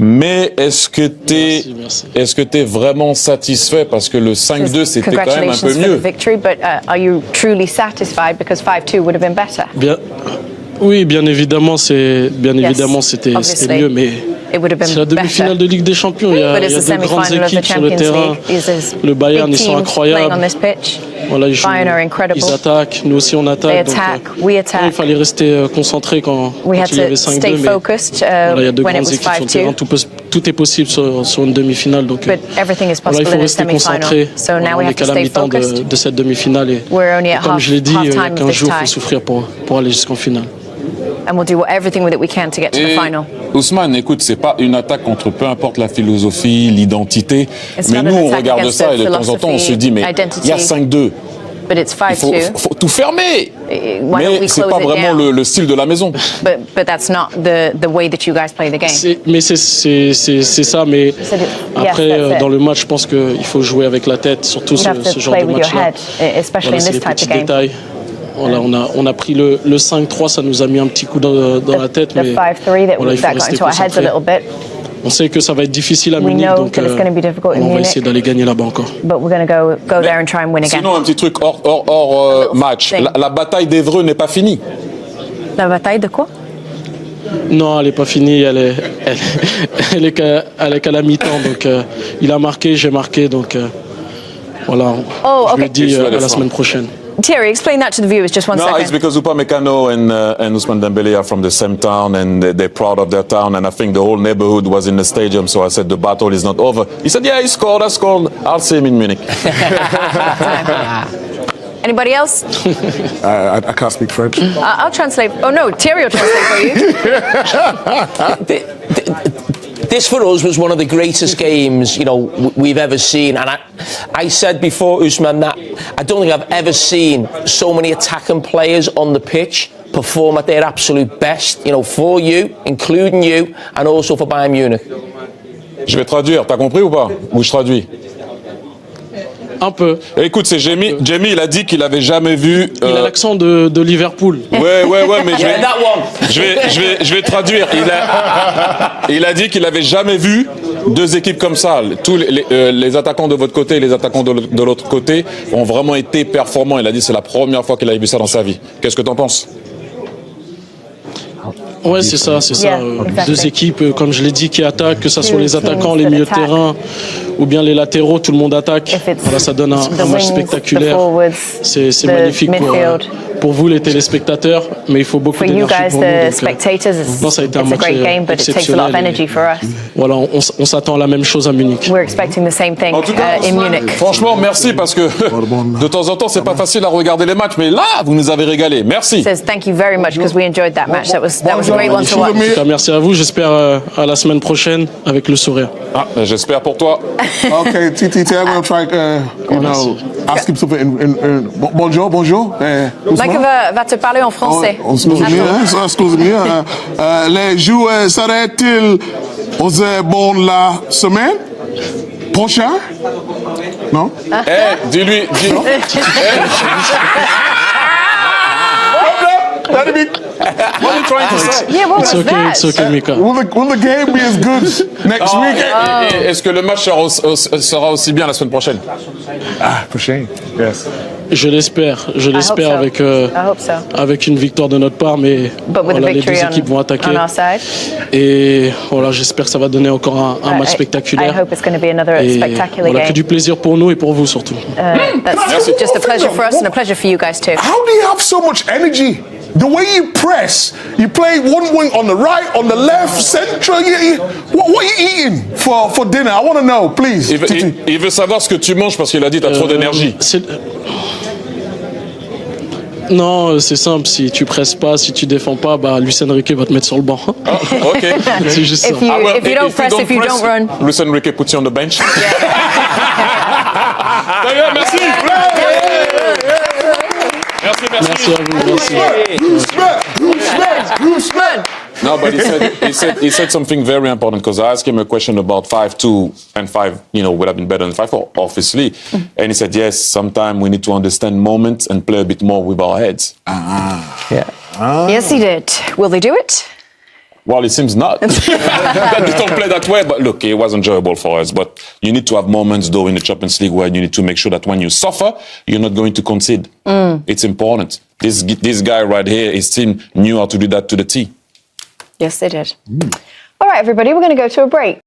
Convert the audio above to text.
Mais est-ce que tu es vraiment satisfait parce que le 5-2 c'était quand même un peu mieux. Victory, but are you truly satisfied because 5-2 would have been better? Oui, bien évidemment, c'était mieux, mais c'est la demi-finale de Ligue des Champions. Il y a de grandes équipes sur le terrain. Le Bayern, ils sont incroyables. Voilà, ils attaquent, nous aussi on attaque. Donc, il fallait rester concentré quand il y avait 5-2. Mais voilà, il y a de grandes équipes sur le terrain. Tout est possible sur une demi-finale. Donc voilà, il faut rester concentré. On n'est qu'à la mi-temps de cette demi-finale. Et comme je l'ai dit, il y a 15 jours, il faut souffrir pour aller jusqu'en finale. And we'll do everything that we can to get to the final. Ousmane, écoute, c'est pas une attaque contre peu importe la philosophie, l'identité. Mais nous, on regarde ça et de temps en temps, on se dit, mais il y a 5-2. Il faut tout fermer. Mais c'est pas vraiment le style de la maison. But that's not the way that you guys play the game. Mais c'est ça. Mais après, dans le match, je pense qu'il faut jouer avec la tête, surtout ce genre de match-là. Voilà, c'est les petits détails. Voilà, on a pris le 5-3, ça nous a mis un petit coup dans la tête, mais voilà, il faut rester concentré. On sait que ça va être difficile à Munich, donc on va essayer d'aller gagner là-bas encore. Sinon, un petit truc hors match. La bataille d'Evreux n'est pas finie. La bataille de quoi? Non, elle n'est pas finie, elle est qu'à la mi-temps, donc il a marqué, j'ai marqué, donc voilà, je le dis à la semaine prochaine. Thierry, explain that to the viewers just one second. No, it's because Upamecano and Ousmane Dembele are from the same town and they're proud of their town, and I think the whole neighborhood was in the stadium, so I said the battle is not over. He said, yeah, I scored. I'll see him in Munich. Anybody else? I can't speak French. I'll translate. Oh no, Thierry will translate for you. This for us was one of the greatest games, we've ever seen. And I said before, Ousmane, that I don't think I've ever seen so many attacking players on the pitch perform at their absolute best, for you, including you, and also for Bayern Munich. Je vais traduire, t'as compris ou pas? Ou je traduis? Un peu. Écoute, c'est Jamie, il a dit qu'il avait jamais vu... Il a l'accent de Liverpool. Ouais, mais je vais traduire. Il a dit qu'il avait jamais vu deux équipes comme ça. Tous les attaquants de votre côté et les attaquants de l'autre côté ont vraiment été performants. Il a dit que c'est la première fois qu'il avait vu ça dans sa vie. Qu'est-ce que t'en penses? Ouais, c'est ça. Exactly. Deux équipes, comme je l'ai dit, qui attaquent, que ce soit les attaquants, les milieux de terrain, ou bien les latéraux, tout le monde attaque. Voilà, ça donne un match spectaculaire. C'est magnifique pour vous, les téléspectateurs, mais il faut beaucoup d'énergie pour nous. Donc, ça a été un match exceptionnel. Voilà, on s'attend à la même chose à Munich. En tout cas, franchement, merci, parce que de temps en temps, c'est pas facile à regarder les matchs, mais là, vous nous avez régalé. Merci. Thank you very much because we enjoyed that match. That was a great one to watch. En tout cas, merci à vous. J'espère à la semaine prochaine avec le sourire. J'espère pour toi. Okay, TT, I'm going to try, ask him something in bonjour. Mike va te parler en français. Excusez-moi. Les joueurs seraient-ils aux bonnes la semaine prochaine? Non? Dis-lui. What are you trying to say? Yeah, what was that? It's okay, Mika. Will the game be as good next week? Est-ce que le match sera aussi bien la semaine prochaine? Prochaine, yes. Je l'espère avec une victoire de notre part, mais voilà, les deux équipes vont attaquer. Et voilà, j'espère que ça va donner encore un match spectaculaire. Et voilà, que du plaisir pour nous et pour vous surtout. That's just a pleasure for us and a pleasure for you guys too. How do you have so much energy? The way you press, you play one wing on the right, on the left, central. What are you eating for dinner? I want to know, please. Il veut savoir ce que tu manges parce qu'il a dit que tu as trop d'énergie. Non, c'est simple. Si tu presses pas, si tu défends pas, Luis Enrique va te mettre sur le banc. Ok. C'est juste ça. If you don't press, if you don't run. Luis Enrique puts you on the bench. Merci. Merci à vous. Ousmane. No, but he said something very important, because I asked him a question about 5-2 and 5, would have been better than 5-4, obviously. And he said, yes, sometimes we need to understand moments and play a bit more with our heads. Yes, he did. Will they do it? Well, it seems not. That we don't play that way. But look, it was enjoyable for us. But you need to have moments, though, in the Champions League where you need to make sure that when you suffer, you're not going to concede. It's important. This guy right here, his team knew how to do that to the T. Yes, they did. All right, everybody, we're going to go to a break.